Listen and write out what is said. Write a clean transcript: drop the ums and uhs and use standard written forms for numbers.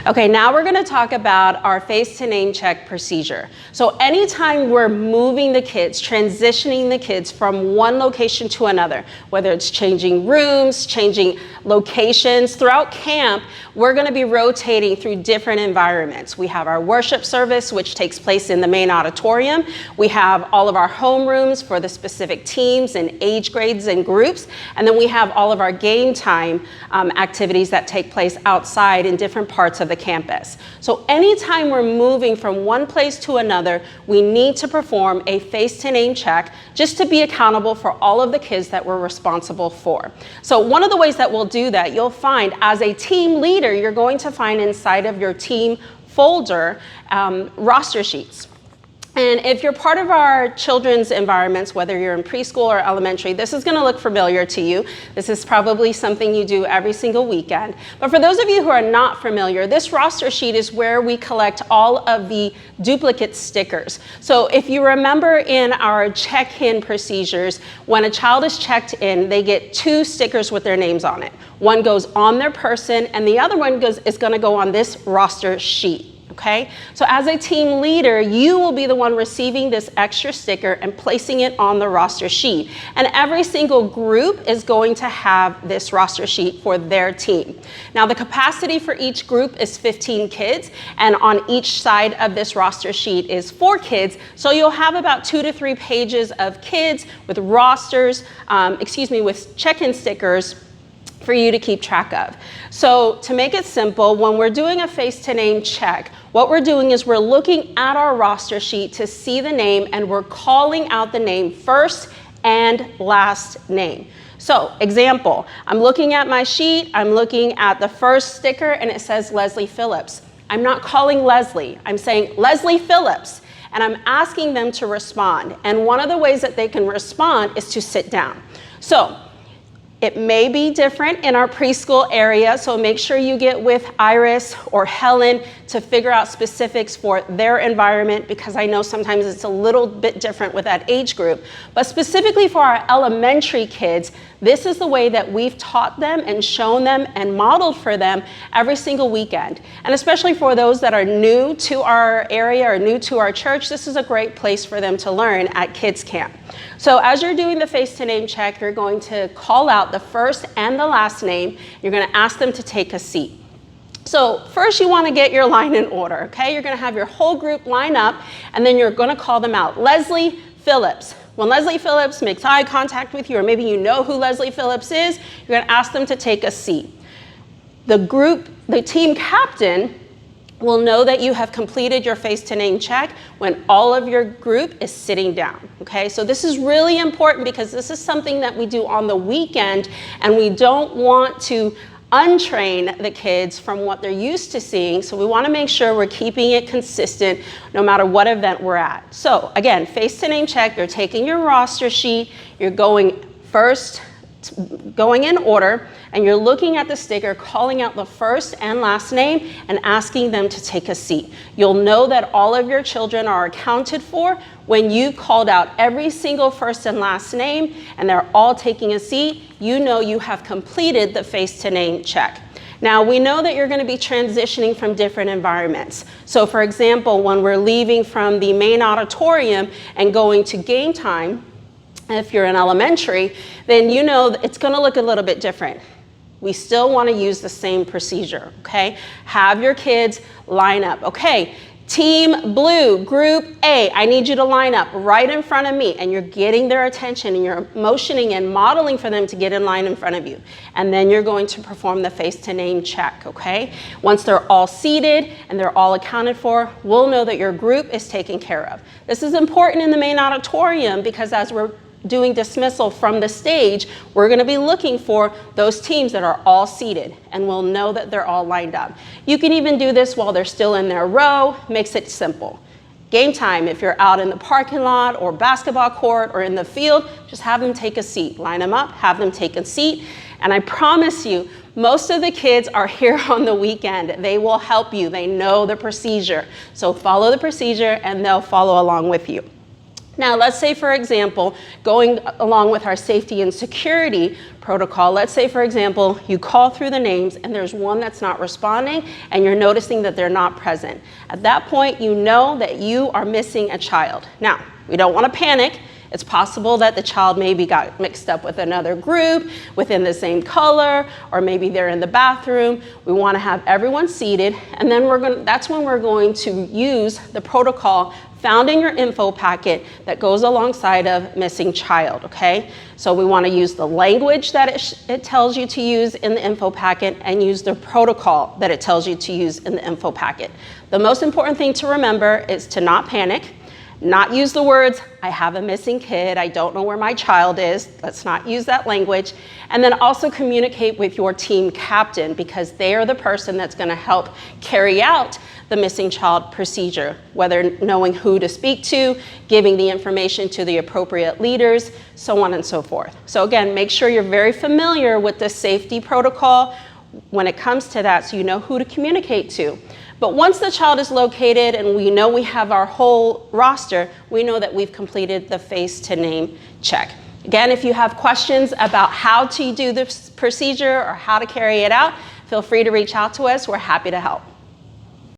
Okay, now we're gonna talk about our face to name check procedure. So anytime we're moving the kids, transitioning the kids from one location to another, whether it's changing rooms, changing locations, throughout camp, we're gonna be rotating through different environments. We have our worship service, which takes place in the main auditorium. We have all of our homerooms for the specific teams and age grades and groups. And then we have all of our game time activities that take place outside in different parts of the campus. So anytime we're moving from one place to another, we need to perform a face to name check just to be accountable for all of the kids that we're responsible for. So one of the ways that we'll do that, you'll find as a team leader, you're going to find inside of your team folder roster sheets. And if you're part of our children's environments, whether you're in preschool or elementary, this is going to look familiar to you. This is probably something you do every single weekend. But for those of you who are not familiar, this roster sheet is where we collect all of the duplicate stickers. So if you remember in our check-in procedures, when a child is checked in, they get 2 stickers with their names on it. One goes on their person, and the other one is going to go on this roster sheet. Okay, so as a team leader, you will be the one receiving this extra sticker and placing it on the roster sheet. And every single group is going to have this roster sheet for their team. Now, the capacity for each group is 15 kids, and on each side of this roster sheet is 4 kids. So you'll have about 2 to 3 pages of kids with rosters, with check-in stickers for you to keep track of. So to make it simple, when we're doing a face to name check, what we're doing is we're looking at our roster sheet to see the name, and we're calling out the name first and last name. So example, I'm looking at my sheet, I'm looking at the first sticker and it says Leslie Phillips. I'm not calling Leslie, I'm saying Leslie Phillips, and I'm asking them to respond. And one of the ways that they can respond is to sit down. So it may be different in our preschool area, so make sure you get with Iris or Helen to figure out specifics for their environment, because I know sometimes it's a little bit different with that age group. But specifically for our elementary kids, this is the way that we've taught them and shown them and modeled for them every single weekend. And especially for those that are new to our area or new to our church, this is a great place for them to learn at Kids Camp. So as you're doing the face to name check, you're going to call out the first and the last name. You're going to ask them to take a seat. So first you want to get your line in order, okay? You're going to have your whole group line up, and then you're going to call them out. Leslie Phillips. When Leslie Phillips makes eye contact with you, or maybe you know who Leslie Phillips is, you're going to ask them to take a seat. The team captain will know that you have completed your face to name check when all of your group is sitting down, okay? So this is really important because this is something that we do on the weekend, and we don't want to untrain the kids from what they're used to seeing. So we want to make sure we're keeping it consistent no matter what event we're at. So again, face to name check, you're taking your roster sheet, you're going in order, and you're looking at the sticker, calling out the first and last name and asking them to take a seat. You'll know that all of your children are accounted for when you called out every single first and last name and they're all taking a seat. You know you have completed the face to name check. Now, we know that you're going to be transitioning from different environments. So for example, when we're leaving from the main auditorium and going to game time, if you're in elementary, then you know it's going to look a little bit different. We still want to use the same procedure, okay? Have your kids line up. Okay, team blue, group A, I need you to line up right in front of me, and you're getting their attention and you're motioning and modeling for them to get in line in front of you. And then you're going to perform the face to name check, okay? Once they're all seated and they're all accounted for, we'll know that your group is taken care of. This is important in the main auditorium because as we're doing dismissal from the stage, we're going to be looking for those teams that are all seated, and we'll know that they're all lined up. You can even do this while they're still in their row. Makes it simple. Game time, if you're out in the parking lot or basketball court or in the field, just have them take a seat. Line them up, have them take a seat, and I promise you, most of the kids are here on the weekend. They will help you. They know the procedure. So follow the procedure and they'll follow along with you. Now, let's say, for example, going along with our safety and security protocol, let's say, for example, you call through the names and there's one that's not responding and you're noticing that they're not present. At that point, you know that you are missing a child. Now, we don't want to panic. It's possible that the child maybe got mixed up with another group within the same color, or maybe they're in the bathroom. We want to have everyone seated, and then that's when we're going to use the protocol found in your info packet that goes alongside of missing child, okay? So we want to use the language that it tells you to use in the info packet and use the protocol that it tells you to use in the info packet. The most important thing to remember is to not panic, not use the words, I have a missing kid, I don't know where my child is. Let's not use that language. And then also communicate with your team captain, because they are the person that's going to help carry out the missing child procedure, whether knowing who to speak to, giving the information to the appropriate leaders, so on and so forth. So again, make sure you're very familiar with the safety protocol when it comes to that, so you know who to communicate to. But once the child is located and we know we have our whole roster, we know that we've completed the face to name check. Again, if you have questions about how to do this procedure or how to carry it out, feel free to reach out to us. We're happy to help.